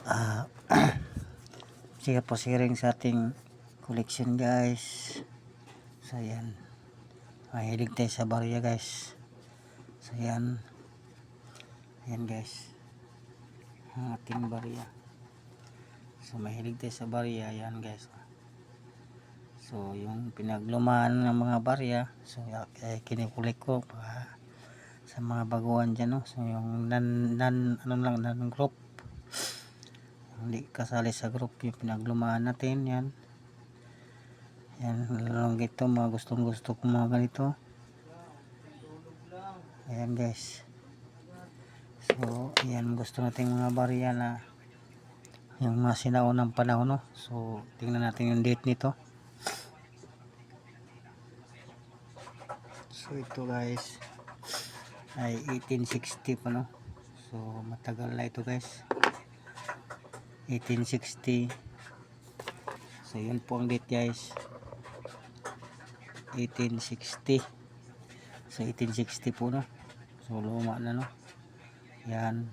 ah Sige po, sharing sa ating collection guys. So yan, mahilig tayo sa barya guys. So yan guys, ang ating barya. So mahilig tayo sa barya, yan guys. So yung pinaglumaan ng mga barya, so kinikulik ko sa mga baguhan dyan, no? So yung nan group, hindi kasali sa group, yung pinaglumaan natin, yan lang ito, mga gustong gusto kong mga ganito. Ayan guys, so yan gusto natin mga barya na yung mga sinaunang panahon, no? So tingnan natin yung date nito. So ito guys ay 1860 pa, no? So matagal na ito guys, 1860. So yun po ang date guys, 1860. So 1860 po, no? So luma na, no? Yan.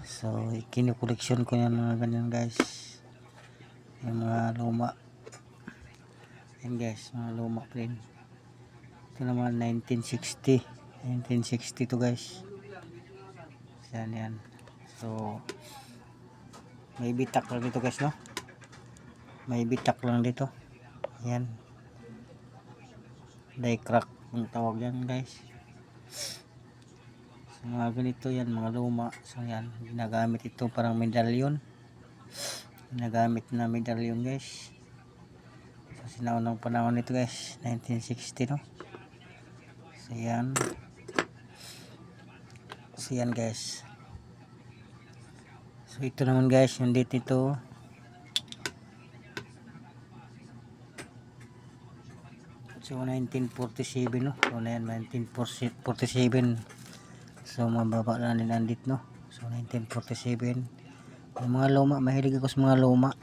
So kinukoleksyon ko yan mga ganyan guys, yung mga luma. Yan guys, mga luma pa rin. Ito naman 1960 to guys. Yan. So may bitak lang dito guys, no? May bitak lang dito. Yan, die crack ang tawag yan guys. So mga ganito yan, mga luma. So yan, ginagamit ito parang medalyon. Ginagamit na medalyon guys. So sinaunang panahon nito guys, 1960, no? So yan. So yan guys. So ito naman guys, yung date ito. So 1947, no? So na yan, 1947. So mababa na din andit, no? So 1947. Yung mga luma, mahilig ako sa mga luma.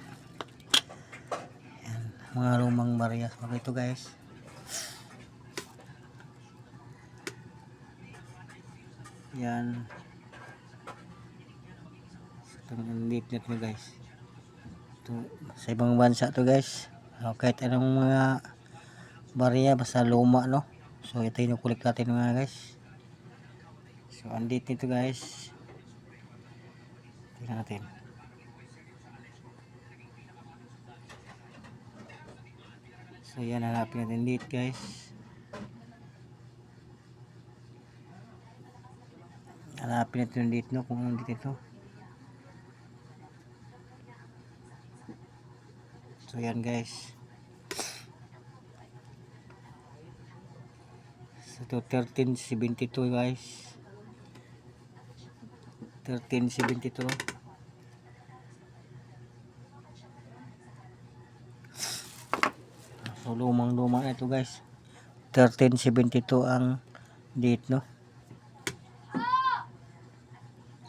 Yan, mga lumang barya. So ito guys. Yan. So itong andit nito guys. Ito, sa ibang bansa to guys. So, kahit anong mga barya basta luma, no? So ito yung kulik natin mga guys. So andit nito guys, tingnan natin. So yan, hanapin natin date guys. Hanapin natin yung date, no? Kung anong date ito. So yan guys, so ito 1372 guys, 1372. So lumang luma na ito guys, 1372 ang date, no?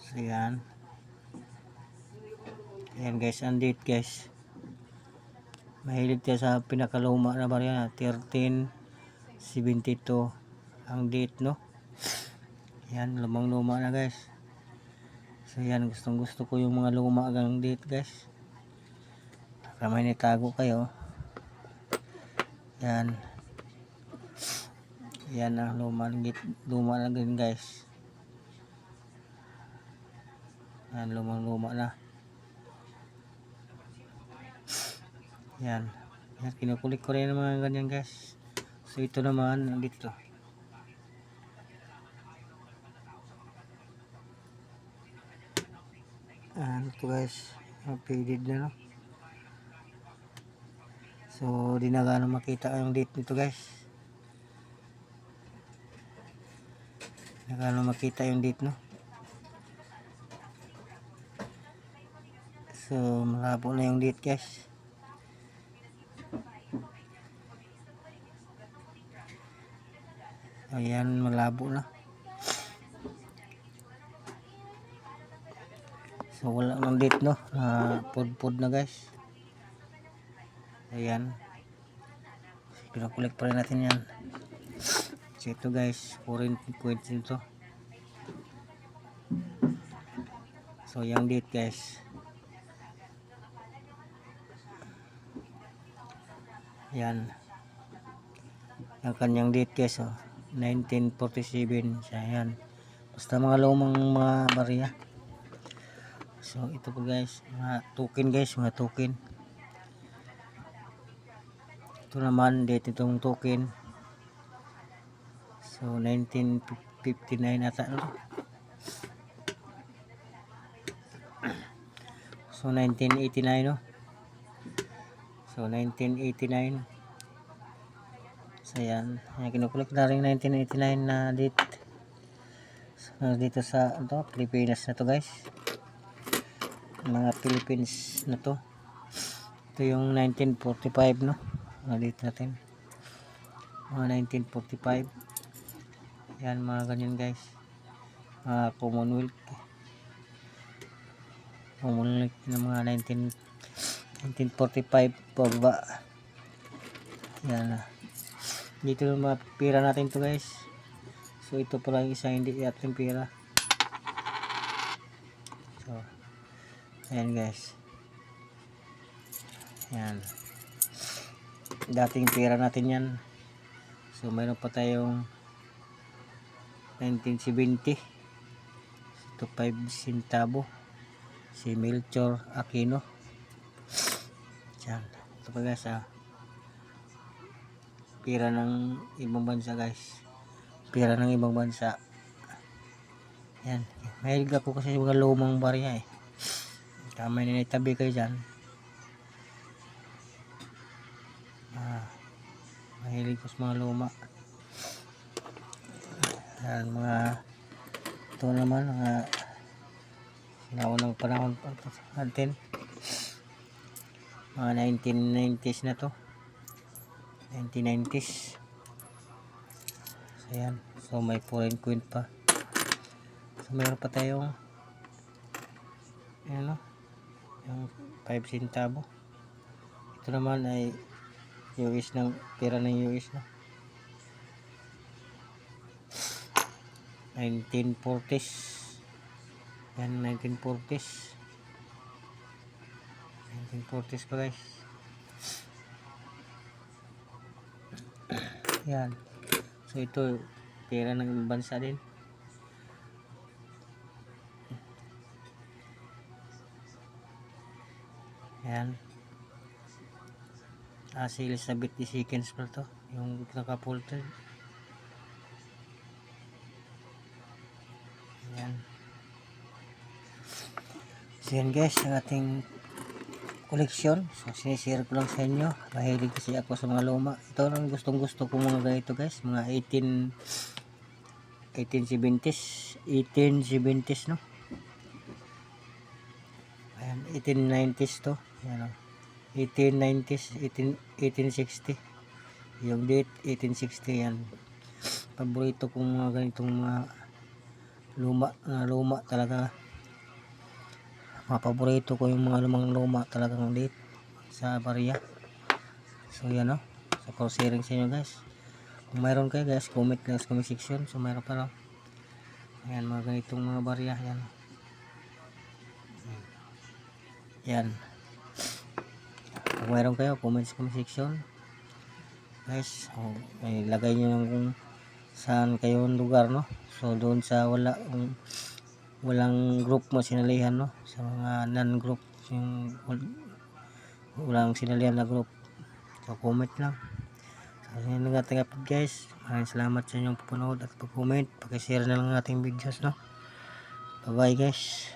So yan guys, ang date guys. Mahilig tayo sa pinakaluma na barya na 1372 ang date, no? Yan, lumang luma na guys. So yan, gustong gusto ko yung mga luma ang date guys. Baka may nitago kayo. Yan ang luma na din guys. Yan, lumang-luma na. Yan, kinukulik ko rin ng mga ganyan guys. So ito naman dito. Ito guys, faded na, no? So di na gaano makita yung date nito guys. Di na gaano makita yung date, no? So malabo na yung date guys. Ayan, malabo na. So wala nang date, no? Pod na guys. Ayan, pinakulik pa rin natin yan. So ito guys, foreign points nito. So yung date guys, yan yung kanyang date guys, 1947 siya, yan basta mga lumang mga barya. So ito po guys, mga token guys, mga token. Ito naman date itong token. So 1959 ata, no? So 1989, no? So 1989. So yan, kinukulik na rin 1989 na date. So, dito sa Pilipinas na to guys, mga Philippines na to. Ito yung 1945, no? Date natin mga 1945. Yan, mga ganyan guys, mga Commonwealth ng mga 1945 pababa. Yan, dito yung mga pira natin to guys. So ito pala yung isa hindi ating pira. So ayan guys, yan dating pira natin yan. So mayroon pa tayong 1970, ito 5 centavo, si Melchor Aquino. Yan, ito pa guys, pira ng ibang bansa guys, pira ng ibang bansa. Yan, mahilig ako kasi mga lumang barya tama na itabi kayo dyan. Mahilig ko sa mga luma. Yan, mga ito naman mga naunang panahon pa natin, mga 1990s na to, 1990s. So yan, so may foreign coin pa. So mayroon pa tayong ano, yung 5 centavo. Ito naman ay US, ng pera ng US na 1940s. Yan, 1940s pa guys. Yan, so ito pera ng bansa din. Yan, si Elizabeth II pa to, yung nakapulted. Yan, so yan guys ang ating koleksyon. So sinishare ko lang sa inyo, mahilig kasi ako sa mga luma. Ito lang gustong gusto ko mga ganito guys, mga 1870s, no? Ayan, 1890s to. Ayan, 1890s, 1860. Yung date 1860. Yan, paborito kong mga ganitong mga luma talaga. Mga paborito ko yung mga lumang luma talagang date sa barya. So yan, no? So for sharing sa inyo guys, kung mayroon kayo guys, comment lang sa comment section. So mayroon pa lang. Ayan, mga ganitong mga barya. Yan, kung mayroon kayo, comment sa comment section guys. So, ilagay nyo lang kung saan kayo lugar, no? So doon sa walang group mo sinalihan, no? Sa mga non-group, yung walang sinalihan na group, so comment lang. So yun lang ating upload guys. Maraming salamat sa inyong panonood at pag-comment, pag-share na lang ating videos, no? Bye bye guys.